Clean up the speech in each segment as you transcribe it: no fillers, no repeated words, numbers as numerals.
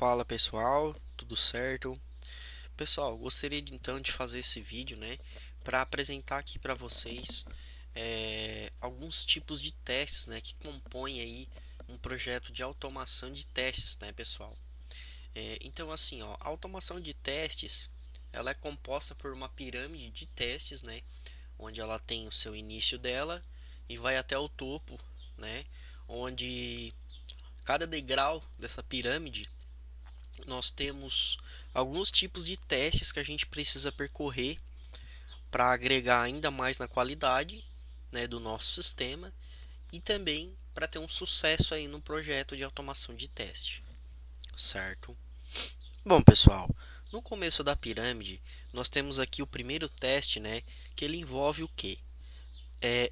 Fala pessoal, tudo certo? Pessoal, gostaria então de fazer esse vídeo, para apresentar aqui para vocês alguns tipos de testes, que compõem aí um projeto de automação de testes, pessoal? Então assim, ó, a automação de testes, ela é composta por uma pirâmide de testes, onde ela tem o seu início dela e vai até o topo, onde cada degrau dessa pirâmide nós temos alguns tipos de testes que a gente precisa percorrer para agregar ainda mais na qualidade, do nosso sistema e também para ter um sucesso aí no projeto de automação de teste, certo? Bom, pessoal, no começo da pirâmide nós temos aqui o primeiro teste, que ele envolve o que?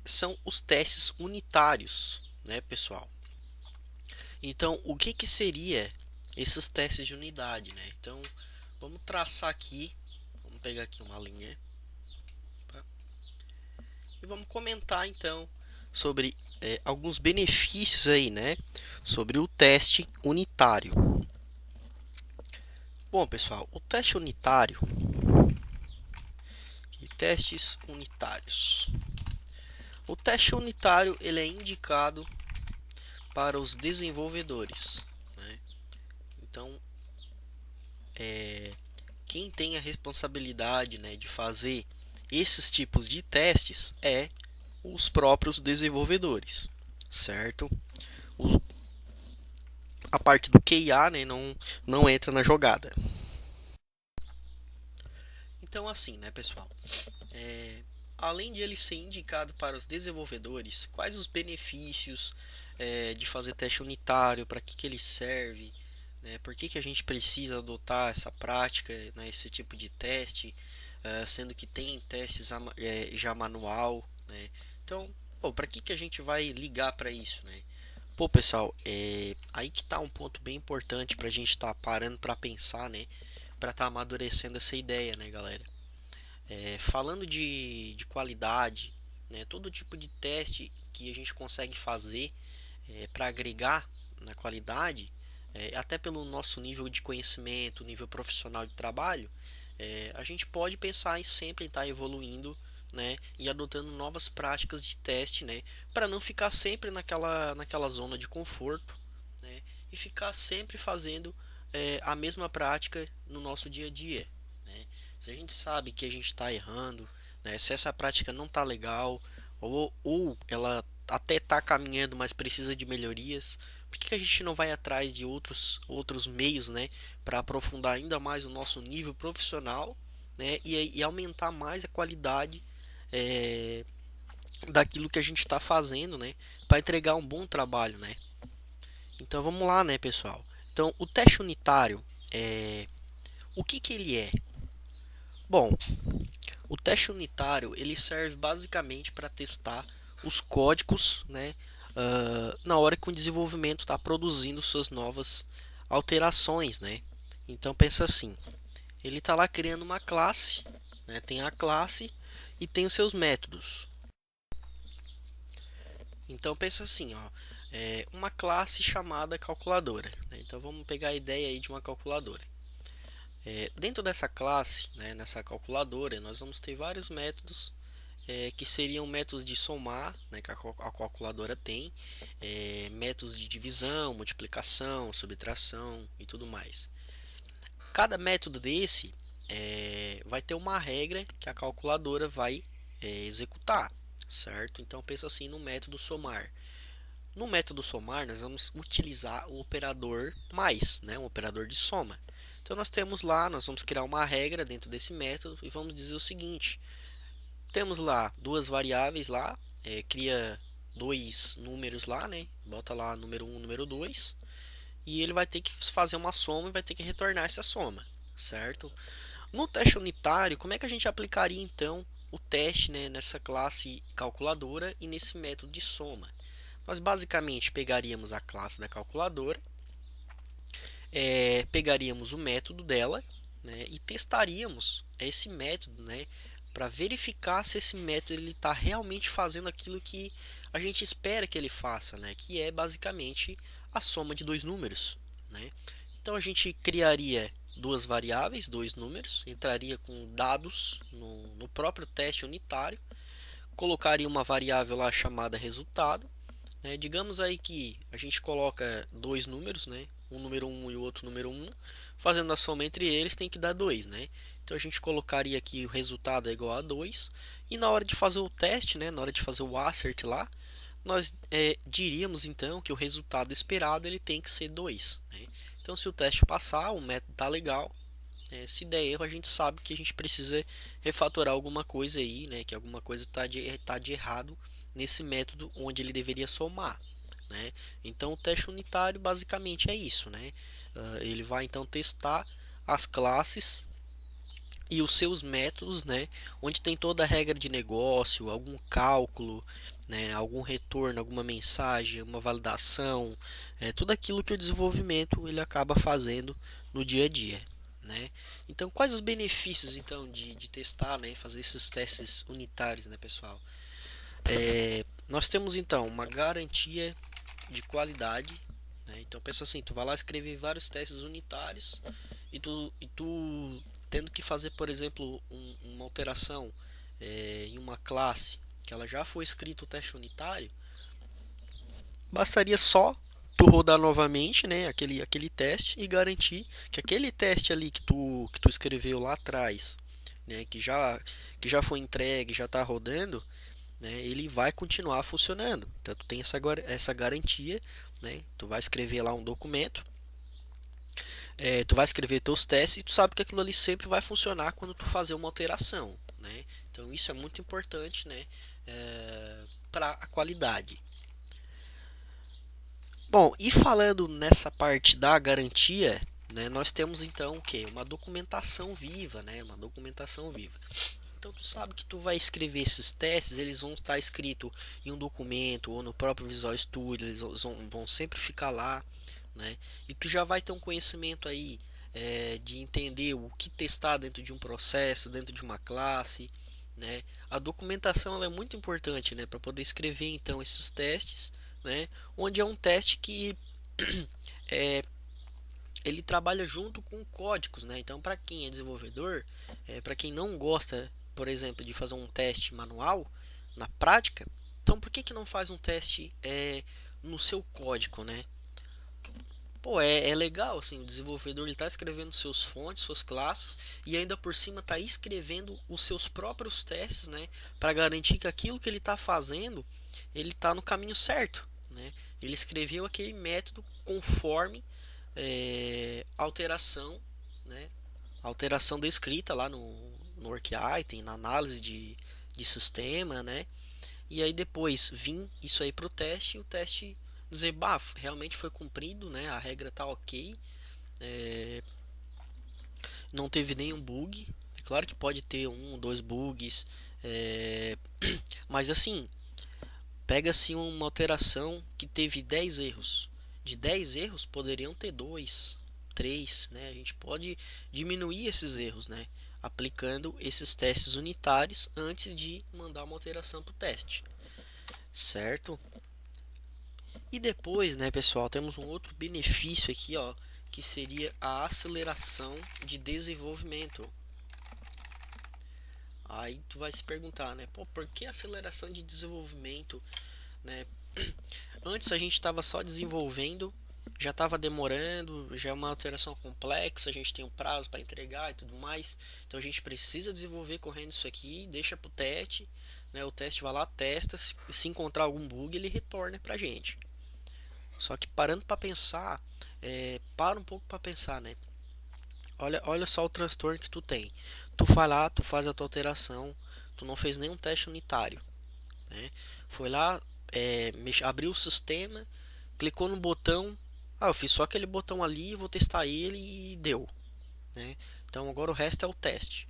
São os testes unitários, pessoal? Então, o que que seria esses testes de unidade, Então, vamos traçar aqui, vamos pegar aqui uma linha, tá? E vamos comentar então sobre alguns benefícios aí, sobre o teste unitário. Bom, pessoal, o teste unitário e testes unitários. O teste unitário ele é indicado para os desenvolvedores, Então, quem tem a responsabilidade, de fazer esses tipos de testes é os próprios desenvolvedores, certo? A parte do QA, não entra na jogada. Então, assim, pessoal, além de ele ser indicado para os desenvolvedores, quais os benefícios de fazer teste unitário, para que ele serve, por que a gente precisa adotar essa prática, esse tipo de teste, sendo que tem testes já manual, Então, para que a gente vai ligar para isso, Pô, pessoal, aí que tá um ponto bem importante para a gente estar parando para pensar, para estar amadurecendo essa ideia, galera? Falando de qualidade, todo tipo de teste que a gente consegue fazer para agregar na qualidade, até pelo nosso nível de conhecimento, nível profissional de trabalho, a gente pode pensar em sempre estar evoluindo, e adotando novas práticas de teste, para não ficar sempre naquela zona de conforto, e ficar sempre fazendo a mesma prática no nosso dia a dia, Se a gente sabe que a gente está errando, se essa prática não está legal, ou ela até está caminhando, mas precisa de melhorias, por que a gente não vai atrás de outros meios, para aprofundar ainda mais o nosso nível profissional, e aumentar mais a qualidade é, daquilo que a gente está fazendo, para entregar um bom trabalho, Então vamos lá, pessoal? Então o teste unitário, o que que ele é? Bom, o teste unitário ele serve basicamente para testar os códigos, na hora que o desenvolvimento está produzindo suas novas alterações, Então pensa assim, ele está lá criando uma classe, tem a classe e tem os seus métodos. Então pensa assim, ó, uma classe chamada calculadora, Então vamos pegar a ideia aí de uma calculadora. Dentro dessa classe, nessa calculadora, nós vamos ter vários métodos que seriam métodos de somar, que a calculadora tem, métodos de divisão, multiplicação, subtração e tudo mais. Cada método desse vai ter uma regra que a calculadora vai executar, certo? Então pensa assim no método somar. No método somar, nós vamos utilizar o operador mais, um operador de soma. Então nós temos lá, nós vamos criar uma regra dentro desse método e vamos dizer o seguinte: temos lá duas variáveis lá, cria dois números lá, bota lá número 1, número 2, e ele vai ter que fazer uma soma e vai ter que retornar essa soma, certo? No teste unitário, como é que a gente aplicaria então o teste, nessa classe calculadora e nesse método de soma? Nós basicamente pegaríamos a classe da calculadora, pegaríamos o método dela, e testaríamos esse método, para verificar se esse método ele está realmente fazendo aquilo que a gente espera que ele faça, que é basicamente a soma de dois números, Então a gente criaria duas variáveis, dois números, entraria com dados no próprio teste unitário, colocaria uma variável lá chamada resultado, né? Digamos aí que a gente coloca dois números, né? Um número um e o outro número um, fazendo a soma entre eles tem que dar 2, né? Então a gente colocaria aqui o resultado é igual a 2 e na hora de fazer o teste, né? Na hora de fazer o assert lá, nós diríamos então que o resultado esperado ele tem que ser 2, né? Então se o teste passar, o método está legal. Se der erro, a gente sabe que a gente precisa refatorar alguma coisa aí, né? Que alguma coisa tá de errado nesse método onde ele deveria somar, né? Então o teste unitário basicamente é isso, né? Ele vai então testar as classes e os seus métodos, né, onde tem toda a regra de negócio, algum cálculo, né, algum retorno, alguma mensagem, uma validação, tudo aquilo que o desenvolvimento ele acaba fazendo no dia a dia, né? Então, quais os benefícios então de testar, né, fazer esses testes unitários, né, pessoal? Nós temos então uma garantia de qualidade, né? Então pensa assim, tu vai lá escrever vários testes unitários e tu tendo que fazer, por exemplo, uma alteração em uma classe que ela já foi escrito o teste unitário, bastaria só tu rodar novamente, né, aquele teste e garantir que aquele teste ali que tu escreveu lá atrás, né, que já foi entregue, já está rodando, né, ele vai continuar funcionando. Então tu tem essa garantia, né? Tu vai escrever lá um documento, tu vai escrever teus testes e tu sabe que aquilo ali sempre vai funcionar quando tu fazer uma alteração, né? Então isso é muito importante, né? Para a qualidade. Bom, e falando nessa parte da garantia, né, nós temos então o que? Uma documentação viva, né? Uma documentação viva. Então tu sabe que tu vai escrever esses testes, eles vão estar escritos em um documento ou no próprio Visual Studio, eles vão sempre ficar lá, né? E tu já vai ter um conhecimento aí de entender o que testar dentro de um processo, dentro de uma classe, né? A documentação ela é muito importante, né, para poder escrever então esses testes, né? Onde é um teste que é, ele trabalha junto com códigos, né? Então, para quem é desenvolvedor, para quem não gosta, por exemplo, de fazer um teste manual na prática, então por que não faz um teste no seu código, né? Pô, é legal assim, o desenvolvedor ele está escrevendo seus fontes, suas classes e ainda por cima está escrevendo os seus próprios testes, né? Para garantir que aquilo que ele está fazendo ele está no caminho certo, né? Ele escreveu aquele método conforme alteração, né? Alteração descrita lá no work item, na análise de sistema, né? E aí depois vir isso aí para o teste e o teste dizer, bah, realmente foi cumprido, né? A regra tá ok, é, não teve nenhum bug. É claro que pode ter um, dois bugs, é, mas assim, pega-se uma alteração que teve 10 erros. De 10 erros poderiam ter 2, 3, né? A gente pode diminuir esses erros, né? Aplicando esses testes unitários antes de mandar uma alteração para o teste, certo? E depois, né, pessoal, temos um outro benefício aqui, ó, que seria a aceleração de desenvolvimento. Aí tu vai se perguntar, né, pô, por que aceleração de desenvolvimento, né? Antes a gente estava só desenvolvendo, já estava demorando, já é uma alteração complexa, a gente tem um prazo para entregar e tudo mais. Então a gente precisa desenvolver correndo isso aqui, deixa para o teste, né? O teste vai lá, testa, se encontrar algum bug, ele retorna para a gente. Só que parando para pensar, para um pouco para pensar, né? Olha só o transtorno que tu tem. Tu vai lá, tu faz a tua alteração, tu não fez nenhum teste unitário, né? Foi lá, abriu o sistema, clicou no botão, eu fiz só aquele botão ali, vou testar ele e deu, né? Então agora o resto é o teste.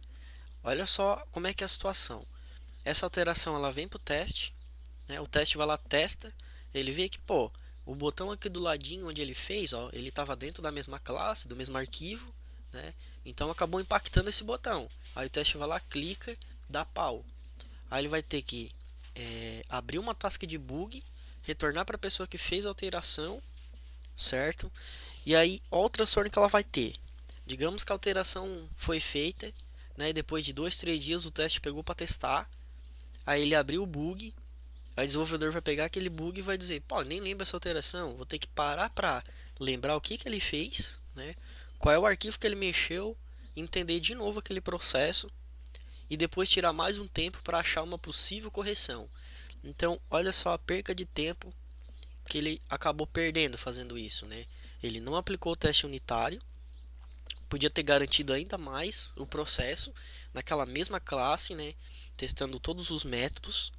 Olha só como é que é a situação. Essa alteração ela vem pro teste, né? O teste vai lá, testa, ele vê que, pô, o botão aqui do ladinho onde ele fez, ó, ele estava dentro da mesma classe, do mesmo arquivo, né? Então acabou impactando esse botão. Aí o teste vai lá, clica, dá pau. Aí ele vai ter que abrir uma task de bug, retornar para a pessoa que fez a alteração, certo? E aí, olha o transtorno que ela vai ter. Digamos que a alteração foi feita, né? E depois de 2, 3 dias o teste pegou para testar. Aí ele abriu o bug. Aí o desenvolvedor vai pegar aquele bug e vai dizer: pô, nem lembro essa alteração. Vou ter que parar para lembrar o que, que ele fez, né? Qual é o arquivo que ele mexeu, entender de novo aquele processo e depois tirar mais um tempo para achar uma possível correção. Então, olha só a perca de tempo que ele acabou perdendo fazendo isso, né? Ele não aplicou o teste unitário, podia ter garantido ainda mais o processo naquela mesma classe, né? Testando todos os métodos,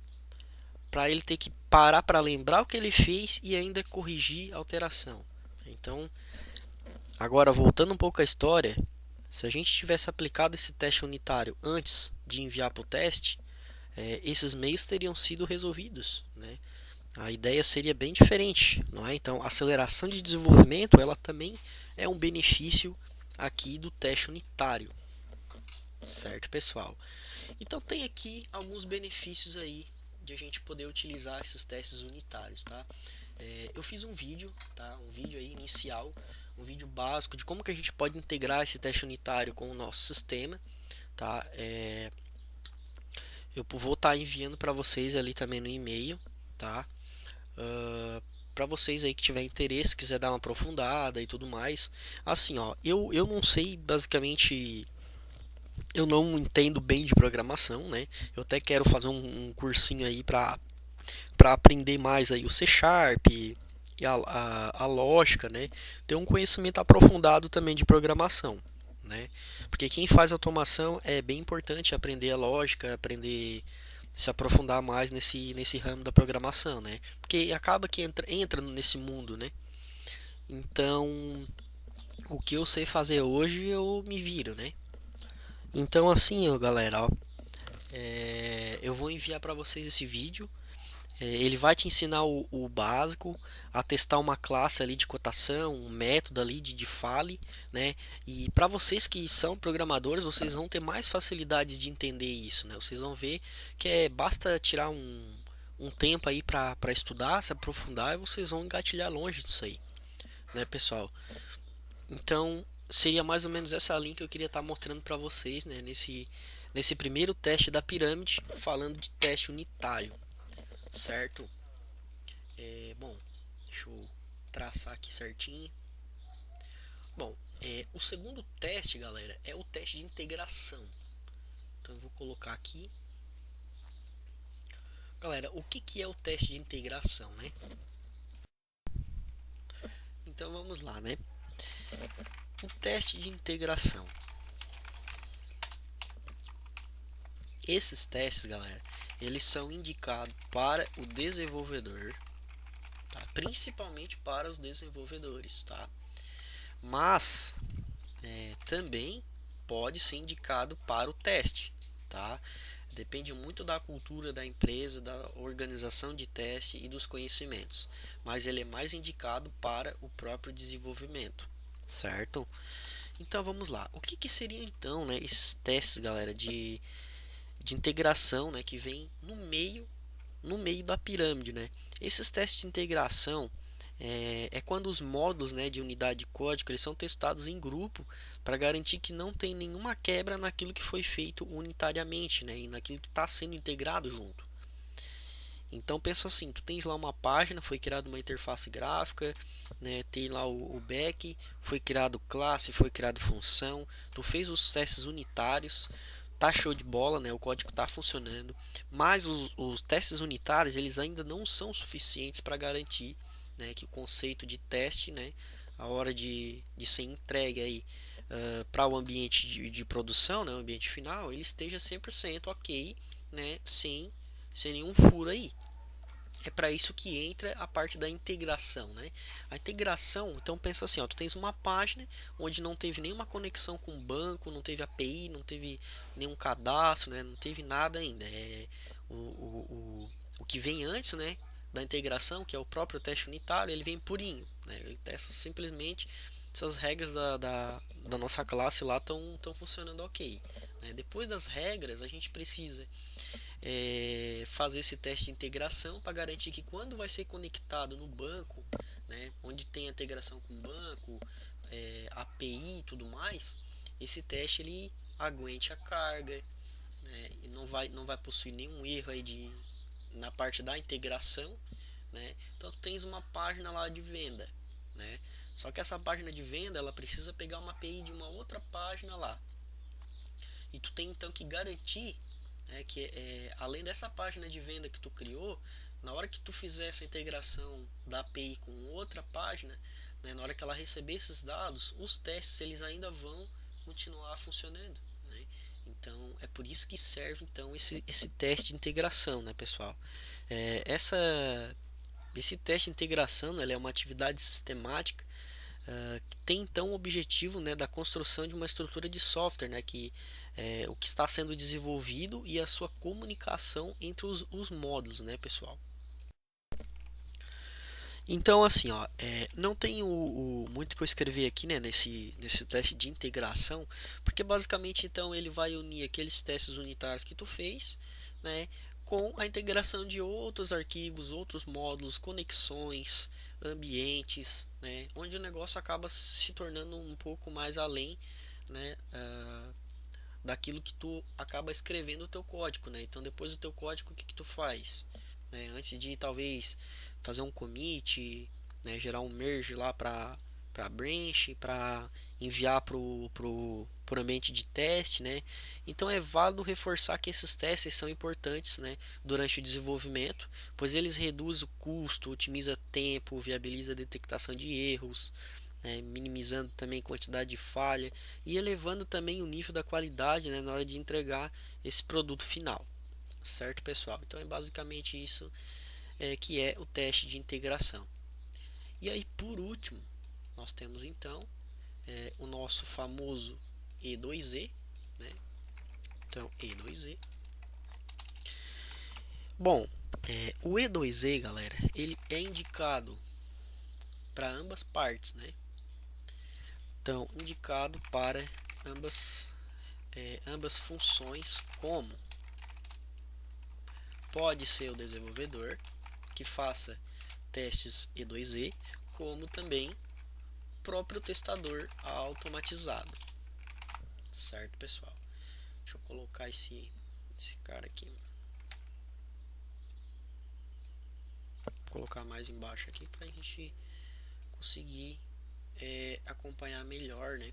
para ele ter que parar para lembrar o que ele fez e ainda corrigir a alteração. Então, agora voltando um pouco à história, se a gente tivesse aplicado esse teste unitário antes de enviar para o teste, esses meios teriam sido resolvidos, né? A ideia seria bem diferente, não é? Então, a aceleração de desenvolvimento, ela também é um benefício aqui do teste unitário, certo, pessoal? Então, tem aqui alguns benefícios aí de a gente poder utilizar esses testes unitários, tá? Eu fiz um vídeo, tá? Um vídeo aí inicial, um vídeo básico de como que a gente pode integrar esse teste unitário com o nosso sistema, tá? Eu vou estar enviando para vocês ali também no e-mail, tá? Para vocês aí que tiver interesse, quiser dar uma aprofundada e tudo mais. Assim, ó, eu não sei basicamente, eu não entendo bem de programação, né? Eu até quero fazer um cursinho aí para aprender mais aí o C Sharp e a lógica, né? Ter um conhecimento aprofundado também de programação, né? Porque quem faz automação é bem importante aprender a lógica, aprender se aprofundar mais nesse ramo da programação, né? Porque acaba que entra nesse mundo, né? Então, o que eu sei fazer hoje eu me viro, né? Então, assim, ó, galera, ó, eu vou enviar para vocês esse vídeo. Ele vai te ensinar o básico, a testar uma classe ali de cotação, um método ali de fale, né? E para vocês que são programadores, vocês vão ter mais facilidades de entender isso, né? Vocês vão ver que basta tirar um tempo aí para estudar, se aprofundar e vocês vão engatilhar longe disso aí, né, pessoal? Então, seria mais ou menos essa linha que eu queria estar mostrando para vocês, né, nesse primeiro teste da pirâmide, falando de teste unitário, certo? Bom, deixa eu traçar aqui certinho. Bom, o segundo teste, galera, é o teste de integração. Então eu vou colocar aqui. Galera, o que é o teste de integração, né? Então vamos lá, né? O teste de integração. Esses testes, galera, eles são indicados para o desenvolvedor, tá? Principalmente para os desenvolvedores, tá? Mas também pode ser indicado para o teste, tá? Depende muito da cultura da empresa, da organização de teste e dos conhecimentos, mas ele é mais indicado para o próprio desenvolvimento, certo? Então vamos lá. O que seria então, né, esses testes, galera, de integração, né, que vem no meio da pirâmide, né? Esses testes de integração quando os módulos, né, de unidade de código eles são testados em grupo para garantir que não tem nenhuma quebra naquilo que foi feito unitariamente, né, e naquilo que está sendo integrado junto. Então pensa assim, tu tens lá uma página, foi criada uma interface gráfica, né, tem lá o back, foi criado classe, foi criado função, tu fez os testes unitários, tá show de bola, né, o código está funcionando, mas os testes unitários eles ainda não são suficientes para garantir, né, que o conceito de teste, né, a hora de ser entregue aí para o ambiente de produção, né, o ambiente final, ele esteja 100% ok, né, sem nenhum furo aí. É para isso que entra a parte da integração, né? A integração, então pensa assim, ó, tu tens uma página onde não teve nenhuma conexão com o banco, não teve API, não teve nenhum cadastro, né? Não teve nada ainda. O que vem antes, né, da integração, que é o próprio teste unitário, ele vem purinho, né? Ele testa simplesmente se as regras da nossa classe lá estão funcionando ok, né? Depois das regras, a gente precisa fazer esse teste de integração para garantir que quando vai ser conectado no banco, né, onde tem integração com banco, API e tudo mais, esse teste ele aguente a carga, né, e não vai possuir nenhum erro aí na parte da integração, né? Então tu tens uma página lá de venda, né? Só que essa página de venda ela precisa pegar uma API de uma outra página lá, e tu tem então que garantir, né, que além dessa página de venda que tu criou, na hora que tu fizer essa integração da API com outra página, né, na hora que ela receber esses dados, os testes eles ainda vão continuar funcionando, né? Então é por isso que serve então esse teste de integração, né, pessoal? É, esse teste de integração, né, ele é uma atividade sistemática que tem então o objetivo, né, da construção de uma estrutura de software, né, que é o que está sendo desenvolvido e a sua comunicação entre os módulos, né, pessoal? Então, assim, ó, não tem muito que eu escrever aqui, né, nesse teste de integração, porque basicamente, então, ele vai unir aqueles testes unitários que tu fez, né, com a integração de outros arquivos, outros módulos, conexões, ambientes, né, onde o negócio acaba se tornando um pouco mais além, né, daquilo que tu acaba escrevendo o teu código, né? Então, depois do teu código, o que que tu faz? Né? Antes de talvez fazer um commit, né? Gerar um merge lá para branch, para enviar pro ambiente de teste, né? Então é válido reforçar que esses testes são importantes, né, durante o desenvolvimento, pois eles reduzem o custo, otimiza tempo, viabiliza a detectação de erros, né, minimizando também a quantidade de falha e elevando também o nível da qualidade, né, na hora de entregar esse produto final, certo, pessoal? Então é basicamente isso que é o teste de integração. E aí, por último, nós temos então o nosso famoso E2E, né? Então, E2E. Bom, o E2E, galera, ele é indicado para ambas partes, né? Então, indicado para ambas funções, como pode ser o desenvolvedor que faça testes E2E, como também o próprio testador automatizado, certo, pessoal? Deixa eu colocar esse cara aqui, vou colocar mais embaixo aqui para a gente conseguir acompanhar melhor, né?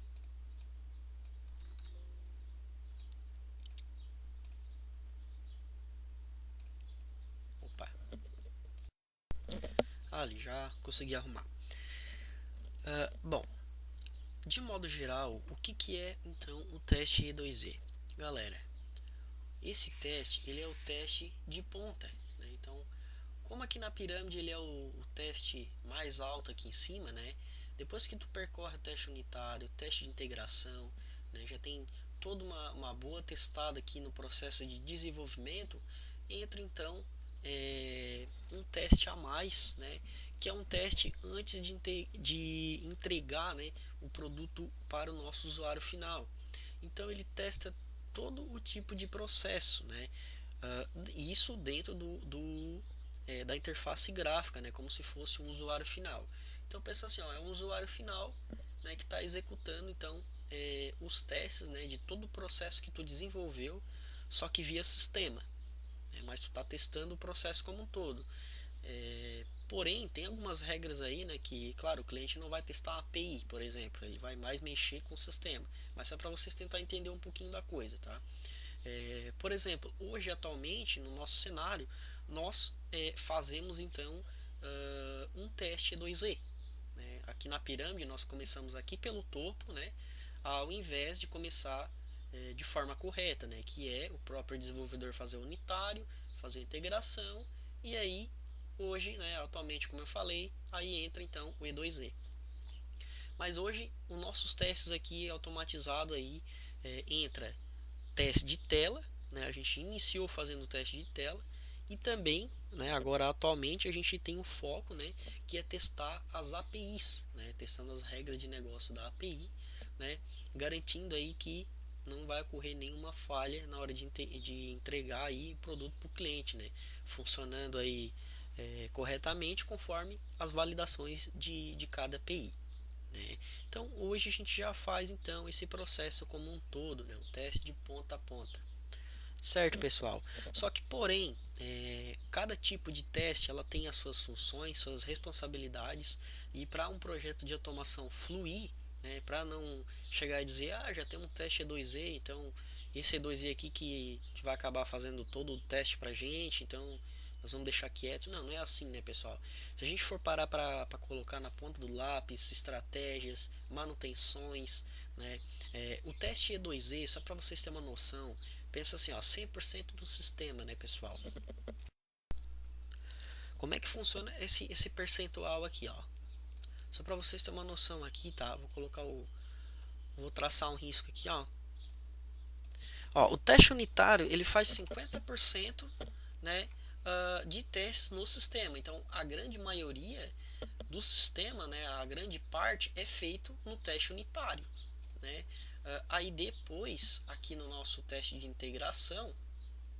Opa, ali já consegui arrumar. Bom, de modo geral, o que é então o teste E2E? Galera, esse teste ele é o teste de ponta, né? Então, como aqui na pirâmide ele é o teste mais alto aqui em cima, né? Depois que tu percorre o teste unitário, o teste de integração, né? Já tem toda uma boa testada aqui no processo de desenvolvimento, entra então um teste a mais, né? Que é um teste antes de entregar, né, o produto para o nosso usuário final. Então ele testa todo o tipo de processo, né? Isso dentro da interface gráfica, né? Como se fosse um usuário final. Então pensa assim, ó, é um usuário final, né, que está executando então os testes, né, de todo o processo que tu desenvolveu, só que via sistema, né? Mas tu está testando o processo como um todo. Porém, tem algumas regras aí, né, que, claro, o cliente não vai testar a API, por exemplo, ele vai mais mexer com o sistema, mas só para vocês tentar entender um pouquinho da coisa, tá? Por exemplo, hoje, atualmente, no nosso cenário, nós fazemos, então, um teste E2E, né? Aqui na pirâmide, nós começamos aqui pelo topo, né, ao invés de começar de forma correta, né, que é o próprio desenvolvedor fazer o unitário, fazer a integração, e aí hoje, né, atualmente, como eu falei, aí entra então o E2E. Mas hoje, os nossos testes aqui automatizado aí entra teste de tela, né? A gente iniciou fazendo o teste de tela e também, né, agora atualmente a gente tem um foco, né, que é testar as APIs, né, testando as regras de negócio da API, né, garantindo aí que não vai ocorrer nenhuma falha na hora de entregar aí o produto para o cliente, né, funcionando aí corretamente conforme as validações de cada API, né? Então hoje a gente já faz então esse processo como um todo, né? O teste de ponta a ponta. Certo, pessoal? Só que, porém, cada tipo de teste ela tem as suas funções, suas responsabilidades, e para um projeto de automação fluir, né, para não chegar e dizer, já tem um teste E2E, então esse E2E aqui que vai acabar fazendo todo o teste para a gente, então nós vamos deixar quieto. Não, não é assim, né, pessoal? Se a gente for parar para colocar na ponta do lápis estratégias, manutenções, né, o teste E2E, só para vocês terem uma noção, pensa assim, ó, 100% do sistema, né, pessoal? Como é que funciona esse percentual aqui, ó? Só para vocês terem uma noção aqui, tá? Vou traçar um risco aqui, ó. Ó, o teste unitário, ele faz 50%, né, de testes no sistema. Então, a grande maioria do sistema, né, a grande parte é feito no teste unitário, né? Aí depois, aqui no nosso teste de integração,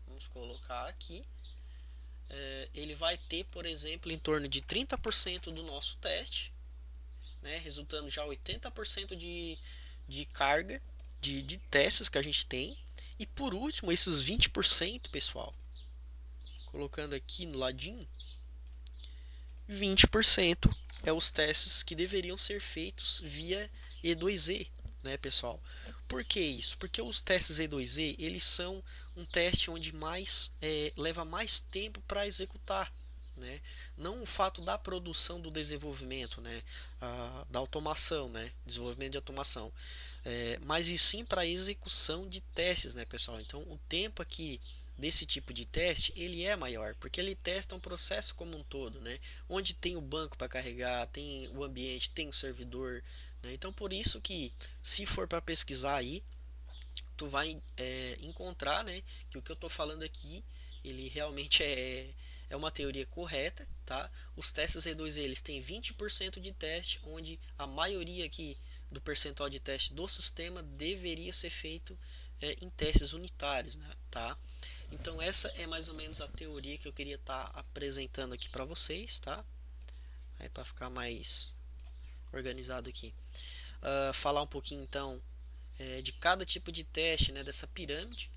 vamos colocar aqui, ele vai ter, por exemplo, em torno de 30% do nosso teste, né, resultando já 80% de carga de testes que a gente tem. E por último, esses 20%, pessoal, colocando aqui no ladinho, 20% é os testes que deveriam ser feitos via E2E, né, pessoal? Por que isso? Porque os testes E2E, eles são um teste onde leva mais tempo para executar, né? Não o fato da produção do desenvolvimento, né? Da automação, né? Desenvolvimento de automação, mas e sim para a execução de testes, né, pessoal? Então, o tempo aqui desse tipo de teste ele é maior, porque ele testa um processo como um todo, né? Onde tem o banco para carregar, tem o ambiente, tem o servidor, né? Então por isso que se for para pesquisar aí, tu vai encontrar, né, que o que eu estou falando aqui ele realmente é uma teoria correta, tá? Os testes E2E eles têm 20% de teste, onde a maioria aqui do percentual de teste do sistema deveria ser feito em testes unitários, né, tá? Então essa é mais ou menos a teoria que eu queria estar apresentando aqui para vocês, tá? Aí para ficar mais organizado aqui, falar um pouquinho então de cada tipo de teste, né, dessa pirâmide,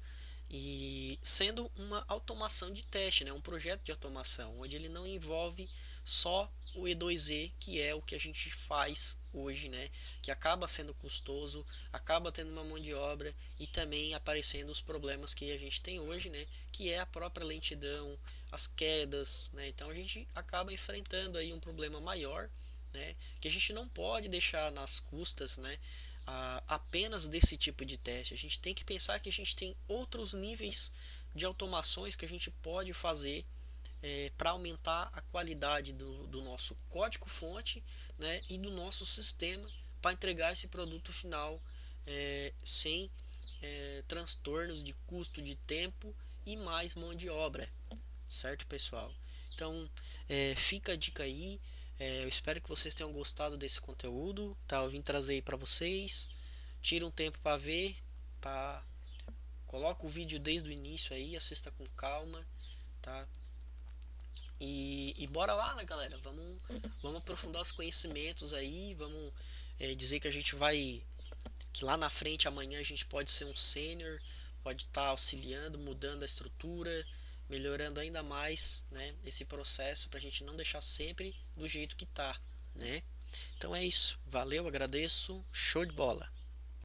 e sendo uma automação de teste, né, um projeto de automação, onde ele não envolve só o E2E, que é o que a gente faz hoje, né, que acaba sendo custoso, acaba tendo uma mão de obra e também aparecendo os problemas que a gente tem hoje, né, que é a própria lentidão, as quedas, né, então a gente acaba enfrentando aí um problema maior, né, que a gente não pode deixar nas custas, né, apenas desse tipo de teste. A gente tem que pensar que a gente tem outros níveis de automações que a gente pode fazer para aumentar a qualidade do nosso código-fonte, né, e do nosso sistema para entregar esse produto final sem transtornos de custo de tempo e mais mão de obra, certo, pessoal? Então fica a dica aí. Eu espero que vocês tenham gostado desse conteúdo, tá? Eu vim trazer aí para vocês. Tira um tempo para ver, para coloca o vídeo desde o início aí, assista com calma, tá? E bora lá, né, galera? Vamos aprofundar os conhecimentos aí, vamos dizer que a gente vai, que lá na frente amanhã a gente pode ser um sênior, pode estar auxiliando, mudando a estrutura, melhorando ainda mais, né, esse processo para a gente não deixar sempre do jeito que tá, né? Então é isso. Valeu, agradeço. Show de bola.